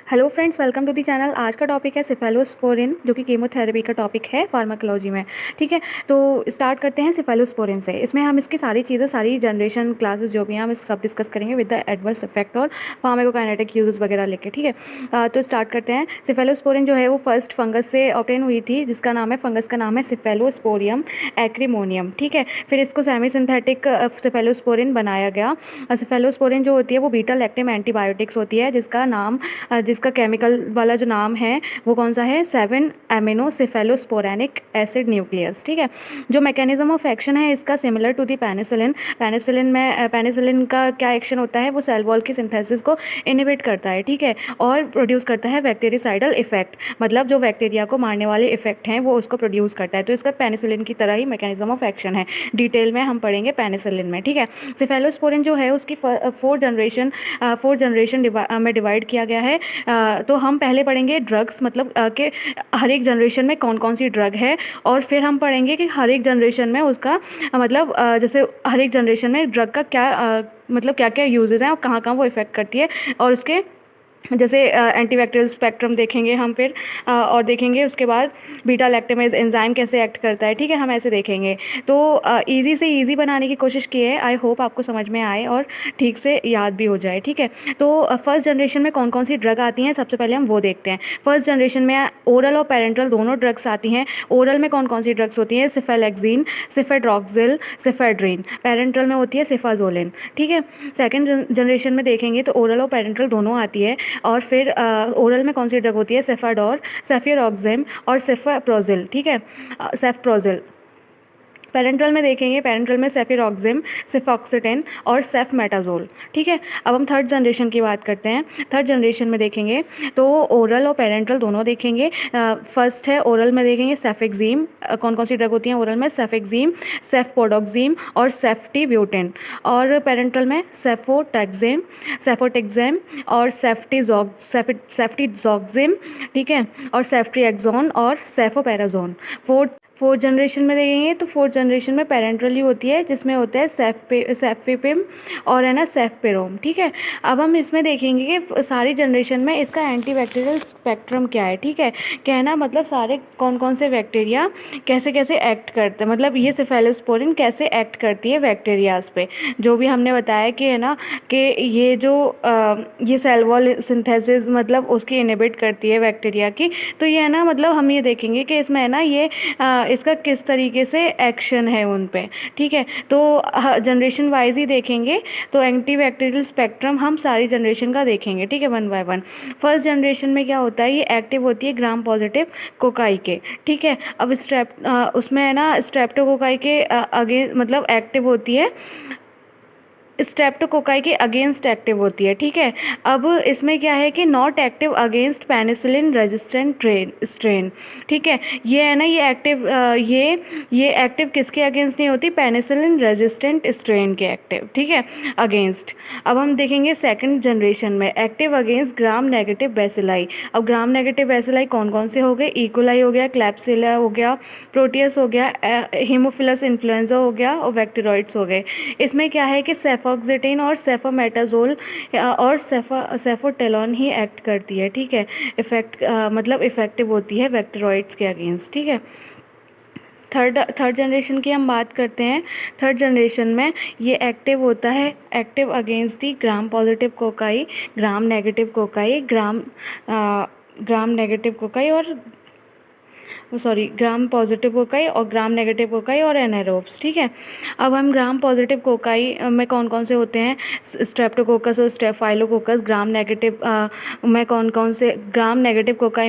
Hello friends, welcome to the channel. आज का topic है सिफेलोस्पोरिन, जो कि कीमोथेरेपी का टॉपिक है फार्माकोलॉजी में। ठीक है, तो स्टार्ट करते हैं सिफेलोस्पोरिन से। इसमें हम इसकी सारी चीज़ें, सारी जनरेशन क्लासेस जो भी हैं, हम इस सब डिस्कस करेंगे विद द एडवर्स इफेक्ट और फार्माकोकाइनेटिक यूजेस वगैरह लेके। ठीक है, तो स्टार्ट करते हैं। सिफेलोस्पोरिन जो है वो फर्स्ट फंगस से ऑब्टेन हुई थी, जिसका नाम है, फंगस का नाम है सिफेलोस्पोरियम एक्रीमोनियम। ठीक है, फिर इसको सेमी सिंथेटिक सिफेलोस्पोरिन बनाया गया। सिफेलोस्पोरिन जो होती है वो बीटा लैक्टम एंटीबायोटिक्स होती है, जिसका केमिकल वाला जो नाम है वो कौन सा है, 7 एमिनो सिफेलोस्पोरेनिक एसिड न्यूक्लियस। ठीक है, जो मैकेनिज्म ऑफ एक्शन है इसका similar to the penicillin. Penicillin का क्या एक्शन होता है, वो सेल वॉल की सिंथेसिस को इनहिबिट करता है। ठीक है, और प्रोड्यूस करता है बैक्टीरिसाइडल इफेक्ट, मतलब जो बैक्टीरिया को मारने वाले इफेक्ट हैं वो उसको प्रोड्यूस करता है। तो इसका पेनिसिलिन की तरह ही मैकेनिज्म ऑफ एक्शन है। डिटेल में हम पढ़ेंगे पेनिसिलिन में। ठीक है, सिफेलोस्पोरिन जो है उसकी फोर्थ जनरेशन में डिवाइड किया गया है। तो हम पहले पढ़ेंगे ड्रग्स, मतलब कि हर एक जनरेशन में कौन कौन सी ड्रग है, और फिर हम पढ़ेंगे कि हर एक जनरेशन में उसका मतलब जैसे हर एक जनरेशन में ड्रग का क्या मतलब क्या क्या यूजेस हैं और कहाँ कहाँ वो इफ़ेक्ट करती है, और उसके जैसे एंटीबैक्टीरियल स्पेक्ट्रम देखेंगे हम फिर, और देखेंगे उसके बाद बीटा लैक्टेमेज एंजाइम कैसे एक्ट करता है। ठीक है, हम ऐसे देखेंगे। तो इजी से इजी बनाने की कोशिश की है। आई होप आपको समझ में आए और ठीक से याद भी हो जाए। ठीक है, तो फर्स्ट जनरेशन में कौन कौन सी ड्रग आती हैं, सबसे पहले हम वो देखते हैं। फर्स्ट जनरेशन में ओरल और पेरेंटल दोनों ड्रग्स आती हैं। ओरल में कौन कौन सी ड्रग्स होती हैं, सिफेलेक्सिन, सिफेड्रॉक्सिल, सिफेड्रीन। पेरेंटल में होती है सिफाजोलिन। ठीक है, सेकेंड जनरेशन में देखेंगे तो ओरल और पेरेंटल दोनों आती है। और फिर ओरल में कौन सी ड्रग होती है, सेफाडोर, सेफिरोक्सिम और सेफप्रोजिल। ठीक है, सेफप्रोजिल। पेरेंटल में देखेंगे, पेरेंटल में सेफिरोक्सिम, सिफॉक्सिटिन और सेफमेटाजोल। ठीक है, अब हम थर्ड जनरेशन की बात करते हैं। थर्ड जनरेशन में देखेंगे तो ओरल और पेरेंटल दोनों देखेंगे। फर्स्ट है ओरल में देखेंगे सेफेक्सिम। कौन कौन सी ड्रग होती हैं ओरल में, सेफेक्सिम, सेफपोडोक्सिम और सेफ्टीब्यूटेन। और पेरेंटल में सेफोटेक्सिम और सेफ्टीजॉक्सिम। ठीक है, और सेफ्ट्रिएक्सोन और सेफोपेराजोन। फोर्थ जनरेशन में देखेंगे तो फोर्थ जनरेशन में पेरेंटली होती है, जिसमें होता है सेफिपिम और है ना सेफपिरोम। ठीक है, अब हम इसमें देखेंगे कि सारी जनरेशन में इसका एंटीबैक्टीरियल स्पेक्ट्रम क्या है। ठीक है, कहना मतलब सारे कौन कौन से बैक्टीरिया कैसे कैसे एक्ट करते हैं, मतलब ये सिफेलोस्पोरिन कैसे एक्ट करती है बैक्टीरियाज पे। जो भी हमने बताया कि है ना कि ये जो ये सेल वॉल सिंथेसिस मतलब उसकी इनहिबिट करती है बैक्टीरिया की। तो ये है ना, मतलब हम ये देखेंगे कि इसमें है ना ये इसका किस तरीके से एक्शन है उन पे। ठीक है, तो जनरेशन वाइज ही देखेंगे। तो एंटीबैक्टीरियल स्पेक्ट्रम हम सारी जनरेशन का देखेंगे। ठीक है, 1 बाय 1। फर्स्ट जनरेशन में क्या होता है, ये एक्टिव होती है ग्राम पॉजिटिव कोकाई के। ठीक है, अब उसमें है ना स्ट्रेप्टोकोकाई के आगे मतलब एक्टिव होती है, स्ट्रेप्टोकोकाई के अगेंस्ट एक्टिव होती है। ठीक है, अब इसमें क्या है कि not active against penicillin resistant strain. ठीक है, ये है ना ये एक्टिव ये एक्टिव किसके अगेंस्ट नहीं होती, पेनिसिलिन रेजिस्टेंट स्ट्रेन के एक्टिव। ठीक है, अगेंस्ट। अब हम देखेंगे सेकंड जनरेशन में active against gram negative bacilli. अब ग्राम नेगेटिव बेसिलाई कौन कौन से हो गए, इकोलाई हो गया, क्लैप्सिला हो गया, प्रोटियस हो गया, हीमोफिलस इन्फ्लुएंजा हो गया और बैक्टीरियोइड्स हो गए। इसमें क्या है कि सेफोक्सिटिन और सेफोमेटाजोल और सेफोटेलॉन ही एक्ट करती है। ठीक है, मतलब इफेक्टिव होती है बैक्टीरियोइड्स के अगेंस्ट। ठीक है, थर्ड जनरेशन की हम बात करते हैं। थर्ड जनरेशन में ये एक्टिव होता है, active against the gram positive cocci, gram negative cocci, gram negative cocci और ग्राम पॉजिटिव कोकाई और ग्राम नेगेटिव कोकाई और एनारोब्स। ठीक है, अब हम ग्राम पॉजिटिव कोकाई में कौन कौन से होते हैं, स्ट्रेप्टोकोकस और स्टेफाइलोकोकस। ग्राम नेगेटिव कोकाई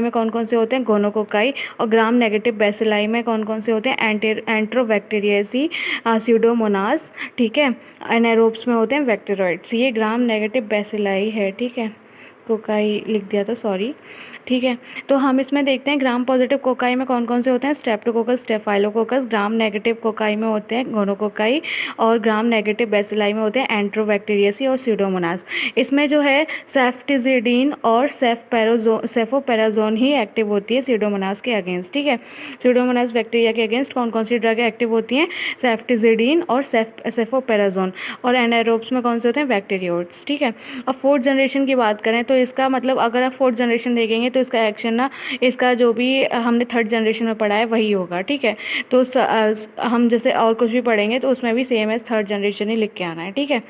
में कौन कौन से होते हैं, गोनोकोकाई। और ग्राम नेगेटिव बेसिलाई में कौन कौन से होते हैं, एंट्रोबैक्टीरियसी, स्यूडोमोनास। ठीक है, एनारोब्स में होते हैं बैक्टीरियोइड्स। ये ग्राम नेगेटिव बेसिलाई है। ठीक है, कोकाई लिख दिया था, सॉरी। ठीक है, तो हम इसमें देखते हैं ग्राम पॉजिटिव कोकाई में कौन कौन से होते हैं, Streptococcus, staphylococcus. Gram negative cocci में होते हैं गोनोकोकाई और ग्राम नेगेटिव बेसिलाई में होते हैं एंट्रोबैक्टीरियसी और स्यूडोमोनास। इसमें जो है सेफ्टिजिडीन और सेफोपेराजोन ही एक्टिव होती है स्यूडोमोनास के अगेंस्ट। ठीक है, स्यूडोमोनास बैक्टीरिया के अगेंस्ट कौन कौन सी ड्रग एक्टिव होती हैं, सेफ्टिजिडीन और सेफोपेराजोन। और एनारोब्स में कौन से होते हैं, बैक्टीरियोइड्स। ठीक है, अब फोर्थ जनरेशन की बात करें तो तो इसका मतलब अगर आप 4th जनरेशन देखेंगे तो इसका एक्शन ना, इसका जो भी हमने 3rd जनरेशन में पढ़ा है वही होगा, ठीक है। तो हम जैसे और कुछ भी पढ़ेंगे तो उसमें भी सेम एज 3rd जनरेशन ही लिख के आना है, ठीक है।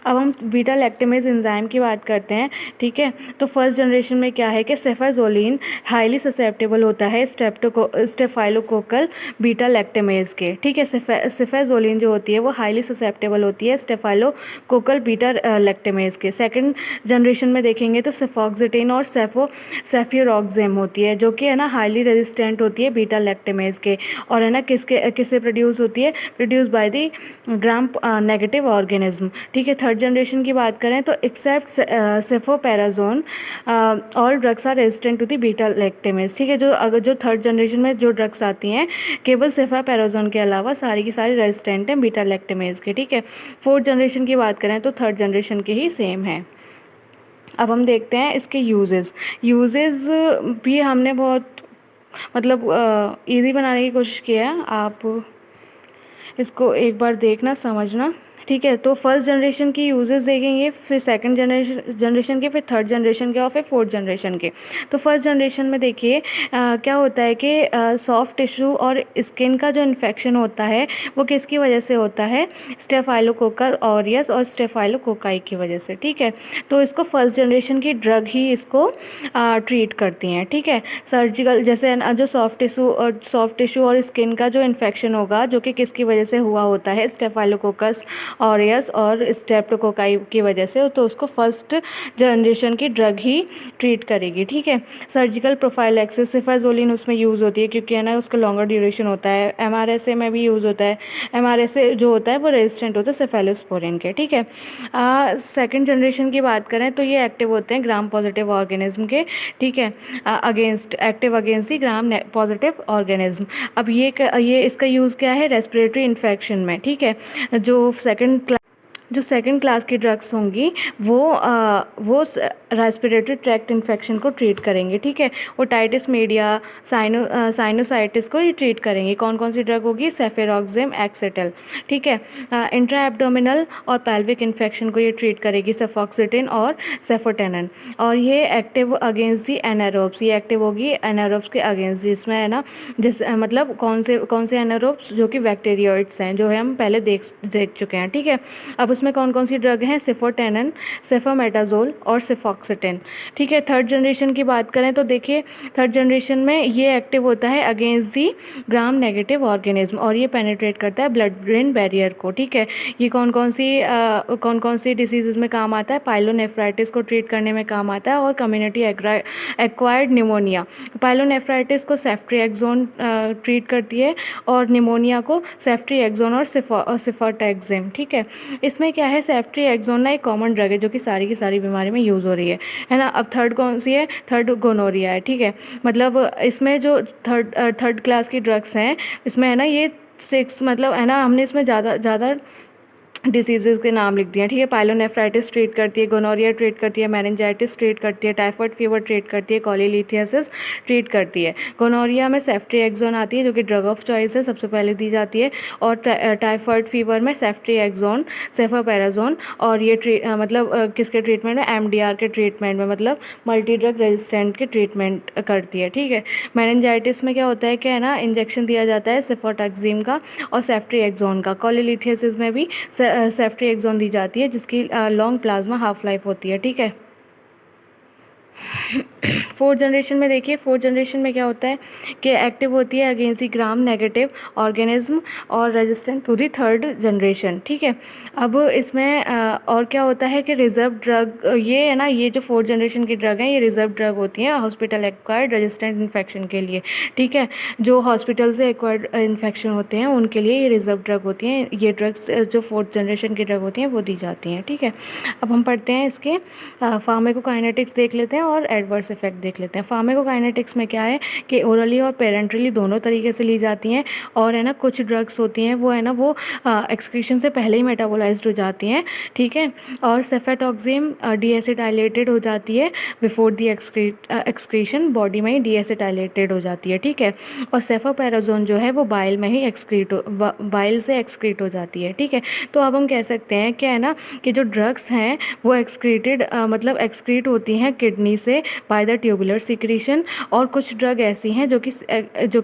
अब हम बीटा लैक्टेमेज एंजाइम की बात करते हैं, ठीक है। तो फर्स्ट जनरेशन में क्या है कि सेफाजोलिन हाईली ससेप्टेबल होता है स्टेफाइलोकोकल बीटा लैक्टेमेज के, ठीक है। सेफाजोलिन जो होती है वो हाईली ससेप्टेबल होती है स्टेफाइलोकोकल बीटा लैक्टेमेज के। सेकंड जनरेशन में देखेंगे तो सेफॉक्सिटिन और सेफ्यूरोक्सेम होती है, जो कि है ना हाईली रेजिस्टेंट होती है बीटा लैक्टेमेज के, और है ना किससे प्रोड्यूस होती है, produce by the gram negative organism, ठीक है। थर्ड जनरेशन की बात करें तो except cefoperazone all drugs are resistant to the beta lactamase, ठीक है। जो थर्ड जनरेशन में जो ड्रग्स आती हैं केवल सेफापेराजोन के अलावा सारी की सारी रेजिस्टेंट हैं बीटा लैक्टेमेज के, ठीक है। फोर्थ जनरेशन की बात करें तो थर्ड जनरेशन के ही सेम है। अब हम देखते हैं इसके यूजेस भी हमने बहुत मतलब इजी बनाने की कोशिश की है, आप इसको एक बार देखना समझना, ठीक है। तो फर्स्ट जनरेशन की यूजेस देखेंगे, फिर सेकंड जनरेशन के, फिर थर्ड जनरेशन के और फिर फोर्थ जनरेशन के। तो फर्स्ट जनरेशन में देखिए क्या होता है कि सॉफ्ट टिश्यू और स्किन का जो इन्फेक्शन होता है वो किसकी वजह से होता है, स्टेफाइलोकोकल ऑरियस और स्टेफाइलोकोकाई की वजह से, ठीक है। तो इसको फर्स्ट जनरेशन की ड्रग ही इसको ट्रीट करती हैं, ठीक है। सर्जिकल जैसे जो सॉफ्ट टिश्यू और स्किन का जो इन्फेक्शन होगा जो कि किसकी वजह से हुआ होता है, स्टेफाइलोकोकस ऑरियस और स्ट्रेप्टोकोकाई की वजह से, तो उसको फर्स्ट जनरेशन की ड्रग ही ट्रीट करेगी, ठीक है। सर्जिकल प्रोफाइलैक्सिस सेफाजोलिन उसमें यूज़ होती है क्योंकि है ना उसका लॉन्गर ड्यूरेशन होता है। एमआरएसए में भी यूज़ होता है, एमआरएसए जो होता है वो रेजिस्टेंट होता है सेफेलोस्पोरिन के, ठीक है। सेकंड जनरेशन की बात करें तो ये एक्टिव होते हैं ग्राम पॉजिटिव ऑर्गेनिज्म के, ठीक है, active against the gram positive organism. अब ये इसका यूज़ क्या है, रेस्पिरेटरी इन्फेक्शन में, ठीक है। जो सेकंड क्लास की ड्रग्स होंगी वो रेस्पिरेटरी ट्रैक्ट इन्फेक्शन को ट्रीट करेंगे, ठीक है। ओटाइटिस मीडिया साइनोसाइटिस को ही ट्रीट करेंगे। कौन कौन सी ड्रग होगी, सेफेरोक्सेम एक्सेटल, ठीक है। इंट्रा एब्डोमिनल और पेल्विक इन्फेक्शन को ये ट्रीट करेगी सेफॉक्सिटिन और सेफोटेनन। और ये एक्टिव अगेंस्ट दी एनारोब्स, ये एक्टिव होगी एनारोब्स के अगेंस्ट, जिसमें है ना मतलब कौन से एनारोब्स, जो कि बैक्टीरियोइड्स हैं, जो है हम पहले देख चुके हैं, ठीक है। अब उसमें कौन कौन सी ड्रग हैं, सेफोटेनन, सेफोमेटाजोल और सेफॉक्सिटिन, ठीक है। थर्ड जनरेशन की बात करें तो देखिए थर्ड जनरेशन में ये एक्टिव होता है against the gram negative organism और ये पेनिट्रेट करता है ब्लड ब्रेन बैरियर को, ठीक है। ये कौन कौन सी डिसीज़ में काम आता है, पाइलोनेफ्राइटिस को ट्रीट करने में काम आता है और कम्युनिटी एक्वायर्ड निमोनिया। पाइलोनेफ्राइटिस को सेफ्ट्रिएक्सोन ट्रीट करती है और निमोनिया को सेफ्ट्रिएक्सोन और सिफोटेक्सेम, ठीक है। इसमें क्या है, सेफ्ट्रिएक्सोन ना एक कॉमन ड्रग है जो कि सारी की सारी बीमारी में यूज़ हो रही है ना। अब थर्ड कौन सी है, थर्ड गोनोरिया है, ठीक है। मतलब इसमें जो थर्ड क्लास की ड्रग्स हैं इसमें है ना ये 6 मतलब है ना हमने इसमें ज़्यादा डिसीजेज़ के नाम लिख दिए, ठीक है। पाइलोनेफ्राइटिस ट्रीट करती है, गोनोरिया ट्रीट करती है, मेनिंजाइटिस ट्रीट करती है, टाइफाइड फीवर ट्रीट करती है, कॉलीलिथियासिस ट्रीट करती है। गोनोरिया में सेफ्ट्रिएक्सोन आती है जो कि ड्रग ऑफ चॉइस है, सबसे पहले दी जाती है। और टाइफाइड फीवर में सेफ्ट्रिएक्सोन, सेफोपेराजोन, और ये मतलब किसके ट्रीटमेंट में, एमडीआर के ट्रीटमेंट में, मतलब मल्टी ड्रग रेजिस्टेंट के ट्रीटमेंट करती है, ठीक है। मेनिंजाइटिस में क्या होता है कि है ना इंजेक्शन दिया जाता है सेफोटैक्सिम का और सेफ्ट्रिएक्सोन का। कॉलीलिथियासिस में भी सेफ्ट्रिएक्सोन दी जाती है जिसकी लॉन्ग प्लाज्मा हाफ लाइफ होती है, ठीक है। फोर्थ जनरेशन में देखिए, फोर्थ जनरेशन में क्या होता है कि एक्टिव होती है against the gram negative organism और resistant to the third generation, ठीक है। अब इसमें और क्या होता है कि रिजर्व ड्रग, ये है ना ये जो फोर्थ जनरेशन की ड्रग है ये रिजर्व ड्रग होती हैं हॉस्पिटल एक्वायर्ड रेजिस्टेंट इन्फेक्शन के लिए, ठीक है। जो हॉस्पिटल से एक्वायर्ड इन्फेक्शन होते हैं उनके लिए ये रिजर्व ड्रग होती हैं। ये ड्रग्स जो फोर्थ जनरेशन की ड्रग होती हैं वो दी जाती हैं, ठीक है। अब हम पढ़ते हैं इसके फार्माकोकाइनेटिक्स देख लेते हैं और एडवर्स इफेक्ट देख लेते हैं। फार्माकोकाइनेटिक्स में क्या है कि ओरली और पेरेंटली दोनों तरीके से ली जाती हैं, और है ना कुछ ड्रग्स होती हैं वो है ना वो एक्सक्रीशन से पहले ही मेटाबोलाइज्ड हो जाती हैं, ठीक है। और सेफेटॉक्सिम डीएसिटाइलेटेड हो जाती है बिफोर दी एक्सक्रीशन, बॉडी में ही डीएसिटाइलेटेड हो जाती है, ठीक है। और सेफोपेराजोन जो है वो बाइल में ही बाइल से एक्सक्रीट हो जाती है, ठीक है। तो अब हम कह सकते हैं कि है ना कि जो ड्रग्स हैं वो मतलब एक्सक्रीट होती हैं किडनी से बाय द ट्यूबुलर सिक्रीशन, और कुछ ड्रग ऐसी हैं जो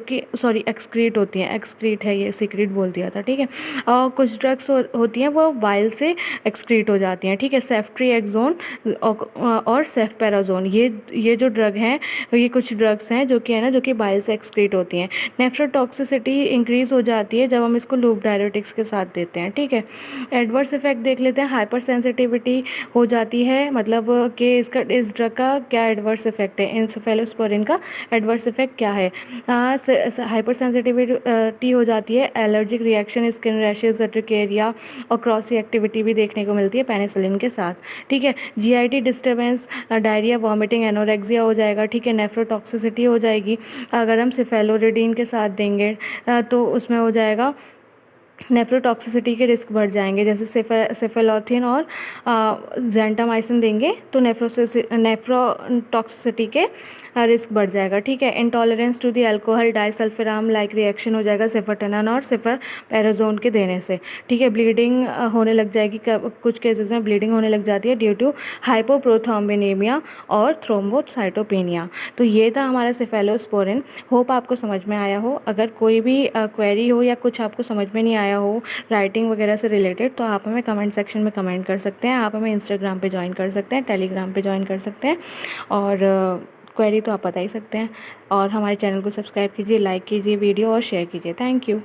कि सॉरी एक्सक्रीट होती हैं, एक्सक्रीट है ये, सिक्रीट बोल दिया था, ठीक है। और कुछ ड्रग्स होती हैं वो बाइल से एक्सक्रीट हो जाती हैं, ठीक है। सेफ्ट्रिएक्सोन और सेफपेराजोन, ये जो ड्रग हैं, ये कुछ ड्रग्स हैं जो कि है ना जो कि बाइल से एक्सक्रीट होती हैं। नेफ्रोटॉक्सिसिटी इंक्रीज़ हो जाती है जब हम इसको लूप डायरेटिक्स के साथ देते हैं, ठीक है। एडवर्स इफेक्ट देख लेते हैं। हाइपर सेंसिटिविटी हो जाती है, मतलब कि इस ड्रग का क्या एडवर्स इफेक्ट है, एनसेफेलोस्पोरिन का एडवर्स इफेक्ट क्या है। हाइपर सेंसिटिविटी हो जाती है, allergic reaction, skin rashes, urticaria और क्रॉस रिएक्टिविटी भी देखने को मिलती है पेनिसिलिन के साथ, ठीक है। GIT disturbance, diarrhoea, vomiting, anorexia हो जाएगा, ठीक है। नेफ्रोटॉक्सिसिटी हो जाएगी अगर हम सिफेलोरिडीन के साथ देंगे, तो उसमें हो जाएगा नेफ्रोटॉक्सिसिटी के रिस्क बढ़ जाएंगे। जैसे सेफेलॉथिन और जेंटामाइसिन देंगे तो नेफ्रोटॉक्सिसिटी के रिस्क बढ़ जाएगा, ठीक है। Intolerance to the alcohol disulfiram like reaction हो जाएगा सेफेटेनन और सेफपेराजोन के देने से, ठीक है। ब्लीडिंग होने लग जाएगी, कुछ केसेस में ब्लीडिंग होने लग जाती है ड्यू टू हाइपोप्रोथ्रोम्बिनेमिया और थ्रोम्बोसाइटोपेनिया। तो ये था हमारा सेफेलोस्पोरिन। होप आपको समझ में आया हो। अगर कोई भी क्वेरी हो या कुछ आपको समझ में नहीं आया हो राइटिंग वगैरह से रिलेटेड, तो आप हमें कमेंट सेक्शन में कमेंट कर सकते हैं। आप हमें इंस्टाग्राम पे ज्वाइन कर सकते हैं, टेलीग्राम पे ज्वाइन कर सकते हैं, और क्वेरी तो आप बता ही सकते हैं। और हमारे चैनल को सब्सक्राइब कीजिए, लाइक कीजिए वीडियो और शेयर कीजिए। Thank you.